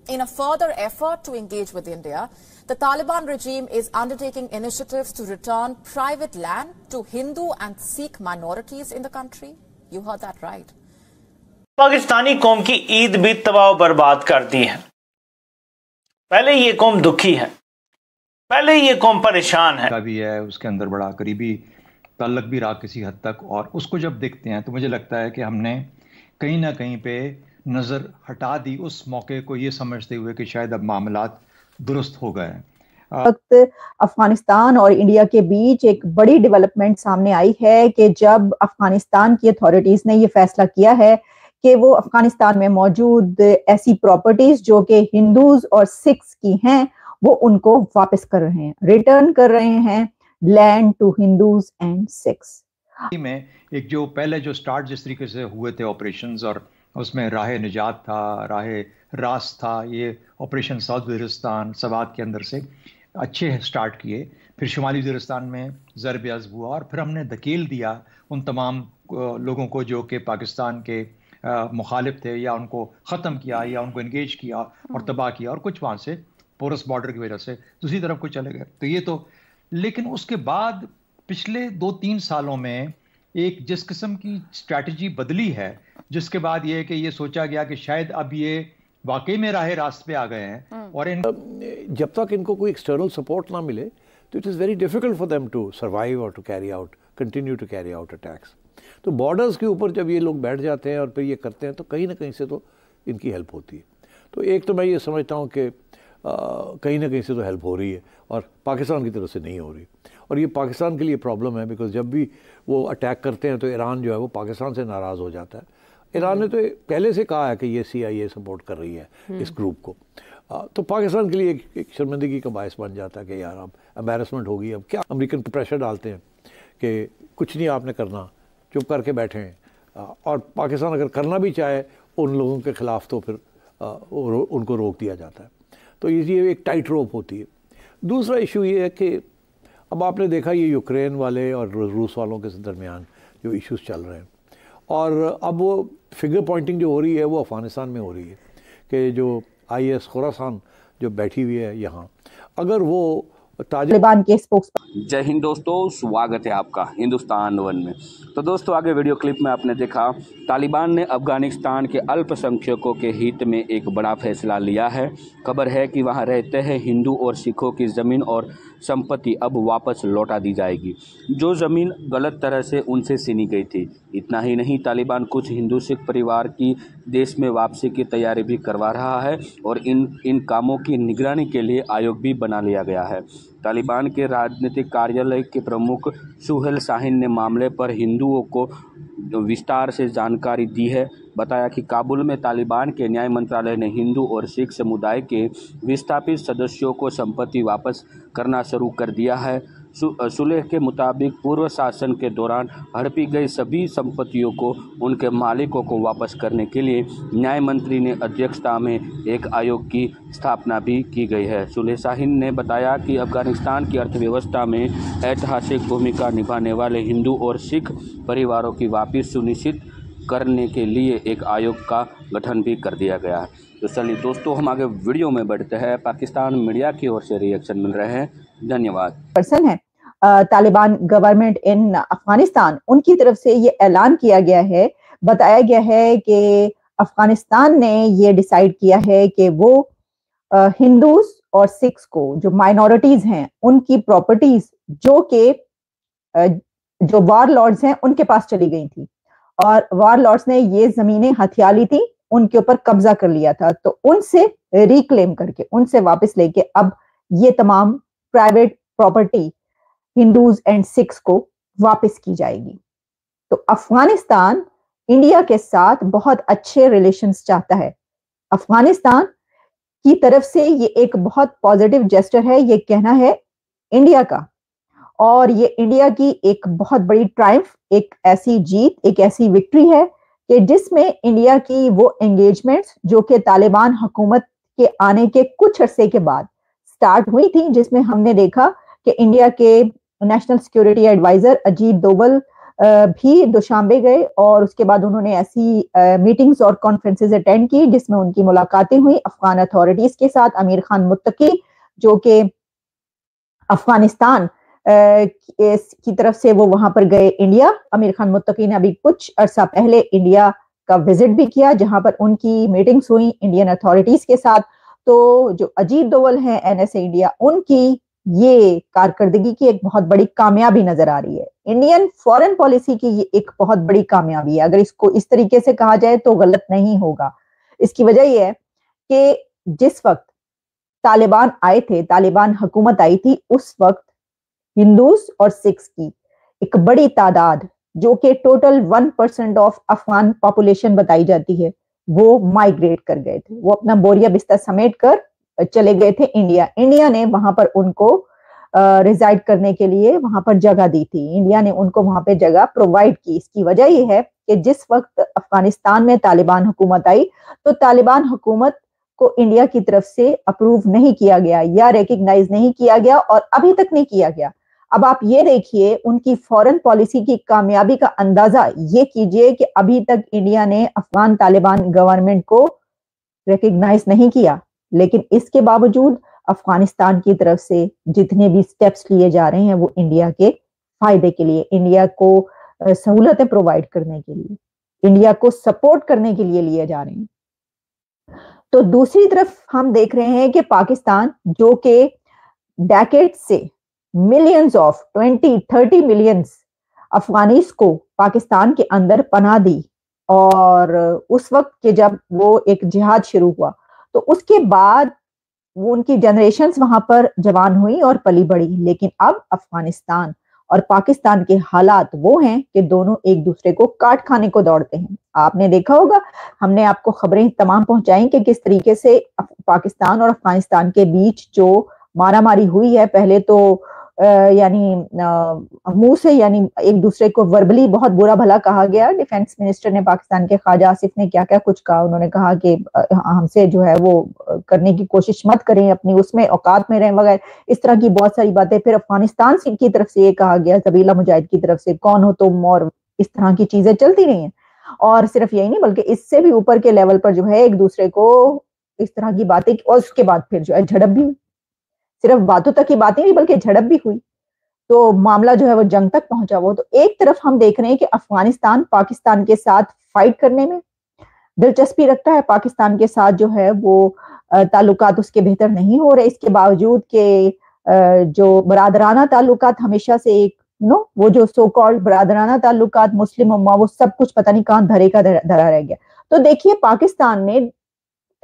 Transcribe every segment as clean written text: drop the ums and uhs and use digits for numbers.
In a further effort to engage with India, the Taliban regime is undertaking initiatives to return private land to Hindu and Sikh minorities in the country. You heard that right. Pakistani कौम की ईद भी तबाह बर्बाद कर दी है। पहले ये कौम दुखी है, पहले ये कौम परेशान है। भी है उसके अंदर बड़ा करीबी ताल्लुक भी रहा किसी हद तक, और उसको जब देखते हैं तो मुझे लगता है कि हमने कहीं ना कहीं पे नज़र हटा दी उस मौके को, ये समझते हुए कि शायद अब मामलात दुरुस्त हो गए। वक्त अफगानिस्तान और इंडिया के बीच एक बड़ी डेवलपमेंट सामने आई है कि जब अफगानिस्तान की अथॉरिटीज ने ये फैसला किया है कि वो अफगानिस्तान में मौजूद ऐसी प्रॉपर्टीज जो कि हिंदूज और सिख्स की हैं वो उनको वापस कर रहे हैं, रिटर्न कर रहे हैं land to Hindus and Sikhs. में एक जो पहले जो स्टार्ट जिस तरीके से हुए थे ऑपरेशंस, और उसमें राह निजात था, राह रास था, ये ऑपरेशन साउथ वजीरिस्तान सवात के अंदर से अच्छे स्टार्ट किए। फिर शुमाली वजीरिस्तान में ज़रब अज़ब हुआ, और फिर हमने धकेल दिया उन तमाम लोगों को जो कि पाकिस्तान के मुखालिफ थे, या उनको ख़त्म किया या उनको इंगेज किया और तबाह किया, और कुछ वहाँ से पोरस बॉर्डर की वजह से दूसरी तरफ को चले गए। तो ये तो, लेकिन उसके बाद पिछले 2-3 सालों में एक जिस किस्म की स्ट्रैटेजी बदली है, जिसके बाद ये है कि ये सोचा गया कि शायद अब ये वाकई में राह रास्त पे आ गए हैं, और जब तक इनको कोई एक्सटर्नल सपोर्ट ना मिले तो it is very difficult for them to survive और to carry out, continue to carry out attacks. तो बॉर्डर्स के ऊपर जब ये लोग बैठ जाते हैं और फिर ये करते हैं तो कहीं ना कहीं से तो इनकी हेल्प होती है। तो एक तो मैं ये समझता हूँ कि कहीं ना कहीं से तो हेल्प हो रही है, और पाकिस्तान की तरफ से नहीं हो रही, और ये पाकिस्तान के लिए प्रॉब्लम है, बिकॉज जब भी वो अटैक करते हैं तो ईरान जो है वो पाकिस्तान से नाराज़ हो जाता है। ईरान ने तो पहले से कहा है कि ये CIA सपोर्ट कर रही है इस ग्रुप को, तो पाकिस्तान के लिए एक शर्मिंदगी का बायस बन जाता है कि यार अब एम्बैरसमेंट होगी, अब क्या। अमेरिकन प्रेशर डालते हैं कि कुछ नहीं आपने करना, चुप करके बैठे हैं, और पाकिस्तान अगर करना भी चाहे उन लोगों के ख़िलाफ़ तो फिर उनको रोक दिया जाता है। तो ये एक टाइट रोप होती है। दूसरा इशू ये है कि अब आपने देखा ये यूक्रेन वाले और रूस वालों के दरमियान जो इश्यूज चल रहे हैं, और अब वो फिगर पॉइंटिंग जो हो रही है वो अफ़गानिस्तान में हो रही है कि जो IS खुरासान जो बैठी हुई है यहाँ, अगर वो तालिबान के स्पोक्सपर्सन। जय हिंद दोस्तों, स्वागत है आपका हिंदुस्तान वन में। तो दोस्तों आगे वीडियो क्लिप में आपने देखा तालिबान ने अफगानिस्तान के अल्पसंख्यकों के हित में एक बड़ा फैसला लिया है। खबर है कि वहां रहते हैं हिंदू और सिखों की ज़मीन और संपत्ति अब वापस लौटा दी जाएगी, जो ज़मीन गलत तरह से उनसे छीनी गई थी। इतना ही नहीं, तालिबान कुछ हिंदू सिख परिवार की देश में वापसी की तैयारी भी करवा रहा है, और इन कामों की निगरानी के लिए आयोग भी बना लिया गया है। तालिबान के राजनीतिक कार्यालय के प्रमुख सुहेल शाहीन ने मामले पर हिंदुओं को विस्तार से जानकारी दी है। बताया कि काबुल में तालिबान के न्याय मंत्रालय ने हिंदू और सिख समुदाय के विस्थापित सदस्यों को संपत्ति वापस करना शुरू कर दिया है। सुलेह के मुताबिक पूर्व शासन के दौरान हड़पी गई सभी संपत्तियों को उनके मालिकों को वापस करने के लिए न्याय मंत्री ने अध्यक्षता में एक आयोग की स्थापना भी की गई है। सुलेह शाहीन ने बताया कि अफगानिस्तान की अर्थव्यवस्था में ऐतिहासिक भूमिका निभाने वाले हिंदू और सिख परिवारों की वापसी सुनिश्चित करने के लिए एक आयोग का गठन भी कर दिया गया है। तो चलिए दोस्तों हम आगे वीडियो में बढ़ते हैं। पाकिस्तान मीडिया की ओर से रिएक्शन मिल रहे हैं, धन्यवाद। पर्सन है तालिबान गवर्नमेंट इन अफगानिस्तान, उनकी तरफ से ये ऐलान किया गया है, बताया गया है कि अफगानिस्तान ने ये डिसाइड किया है कि वो हिंदूज और सिख्स को, जो माइनॉरिटीज हैं, उनकी प्रॉपर्टीज जो वार लॉर्ड्स हैं उनके पास चली गई थी, और वार लॉर्ड्स ने ये जमीनें हथिया ली थी, उनके ऊपर कब्जा कर लिया था, तो उनसे रिक्लेम करके, उनसे वापस लेके अब ये तमाम private property Hindus and Sikhs को वापस की जाएगी। तो अफगानिस्तान इंडिया के साथ बहुत अच्छे रिलेशंस चाहता है। अफगानिस्तान की तरफ से ये एक बहुत पॉजिटिव जेस्चर है, ये कहना है इंडिया का, और ये इंडिया की एक बहुत बड़ी ट्रायम्फ, एक ऐसी जीत, एक ऐसी विक्ट्री है कि जिसमें इंडिया की वो एंगेजमेंट्स जो कि तालिबान हुकूमत के आने के कुछ अरसे के बाद स्टार्ट हुई थी, जिसमें हमने देखा कि इंडिया के national security adviser Ajit Doval भी दुशांबे गए और उसके बाद उन्होंने ऐसी मीटिंग्स और कॉन्फ्रेंसेस अटेंड की जिसमें उनकी मुलाकातें हुई अफगान अथॉरिटीज के साथ। अमीर खान मुत्तकी जो कि अफगानिस्तान की तरफ से वो वहां पर गए इंडिया। आमिर खान मुत्तकी ने अभी कुछ अरसा पहले इंडिया का विजिट भी किया जहां पर उनकी मीटिंग्स हुई इंडियन अथॉरिटीज के साथ। तो जो अजीत डोवल हैं एनएसए इंडिया, उनकी ये कारकर्दगी की एक बहुत बड़ी कामयाबी नजर आ रही है। इंडियन फॉरेन पॉलिसी की ये एक बहुत बड़ी कामयाबी है, अगर इसको इस तरीके से कहा जाए तो गलत नहीं होगा। इसकी वजह यह है कि जिस वक्त तालिबान आए थे, तालिबान हुकूमत आई थी, उस वक्त हिंदूज और सिख्स की एक बड़ी तादाद जो कि टोटल 1% ऑफ अफगान पॉपुलेशन बताई जाती है, वो माइग्रेट कर गए थे। वो अपना बोरिया बिस्तर समेट कर चले गए थे इंडिया। इंडिया ने वहां पर उनको रिजाइड करने के लिए वहां पर जगह दी थी, इंडिया ने उनको वहां पे जगह प्रोवाइड की। इसकी वजह यह है कि जिस वक्त अफगानिस्तान में तालिबान हुकूमत आई तो तालिबान हुकूमत को इंडिया की तरफ से अप्रूव नहीं किया गया या रिकग्नाइज नहीं किया गया और अभी तक नहीं किया गया। अब आप ये देखिए उनकी फॉरेन पॉलिसी की कामयाबी का अंदाजा ये कीजिए कि अभी तक इंडिया ने अफगान तालिबान गवर्नमेंट को रिकग्नाइज नहीं किया, लेकिन इसके बावजूद अफगानिस्तान की तरफ से जितने भी स्टेप्स लिए जा रहे हैं वो इंडिया के फायदे के लिए, इंडिया को सहूलतें प्रोवाइड करने के लिए, इंडिया को सपोर्ट करने के लिए लिए जा रहे हैं। तो दूसरी तरफ हम देख रहे हैं कि पाकिस्तान जो कि डेकेड से मिलियंस ऑफ 20-30 मिलियंस अफगानीज को पाकिस्तान के अंदर पनाह दी, और उस वक्त के जब वो एक जिहाद शुरू हुआ तो उसके बाद वो उनकी जनरेशन्स वहां पर जवान हुई और पली बढ़ी। लेकिन अब अफगानिस्तान और पाकिस्तान के हालात वो हैं कि दोनों एक दूसरे को काट खाने को दौड़ते हैं। आपने देखा होगा, हमने आपको खबरें तमाम पहुंचाई कि किस तरीके से पाकिस्तान और अफगानिस्तान के बीच जो मारामारी हुई है। पहले तो यानी मुंह से यानी एक दूसरे को वर्बली बहुत बुरा भला कहा गया। डिफेंस मिनिस्टर ने पाकिस्तान के ख्वाजा आसिफ ने क्या क्या कुछ कहा, उन्होंने कहा कि हमसे जो है वो करने की कोशिश मत करें, अपनी उसमें औकात में रहें वगैरह, इस तरह की बहुत सारी बातें। फिर अफगानिस्तान की तरफ से ये कहा गया, ज़बीला मुजाहिद की तरफ से, कौन हो तुम, और इस तरह की चीजें चलती रही हैं। और सिर्फ यही नहीं बल्कि इससे भी ऊपर के लेवल पर जो है एक दूसरे को इस तरह की बातें, और उसके बाद फिर जो है झड़प भी हुई। सिर्फ बातों तक की बातें नहीं बल्कि झड़प भी हुई, तो मामला जो है वो जंग तक पहुंचा। वो तो एक तरफ हम देख रहे हैं कि अफगानिस्तान पाकिस्तान के साथ फाइट करने में दिलचस्पी रखता है, पाकिस्तान के साथ जो है वो ताल्लुकात उसके बेहतर नहीं हो रहे, इसके बावजूद के जो बरादराना ताल्लुकात हमेशा से एक वो जो सो कॉल्ड बरादराना ताल्लुकात मुस्लिम उम्मा, वो सब कुछ पता नहीं कहां धरे का धरा रह गया। तो देखिए पाकिस्तान ने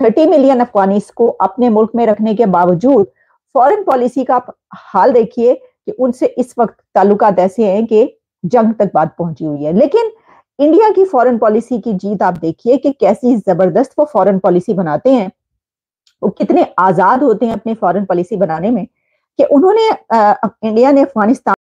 30 मिलियन अफगानीज को अपने मुल्क में रखने के बावजूद फॉरेन पॉलिसी का हाल देखिए कि उनसे इस वक्त ताल्लुकात ऐसे हैं कि जंग तक बात पहुंची हुई है। लेकिन इंडिया की फॉरेन पॉलिसी की जीत आप देखिए कि कैसी जबरदस्त वो फॉरेन पॉलिसी बनाते हैं, वो कितने आजाद होते हैं अपनी फॉरेन पॉलिसी बनाने में, कि उन्होंने इंडिया ने अफगानिस्तान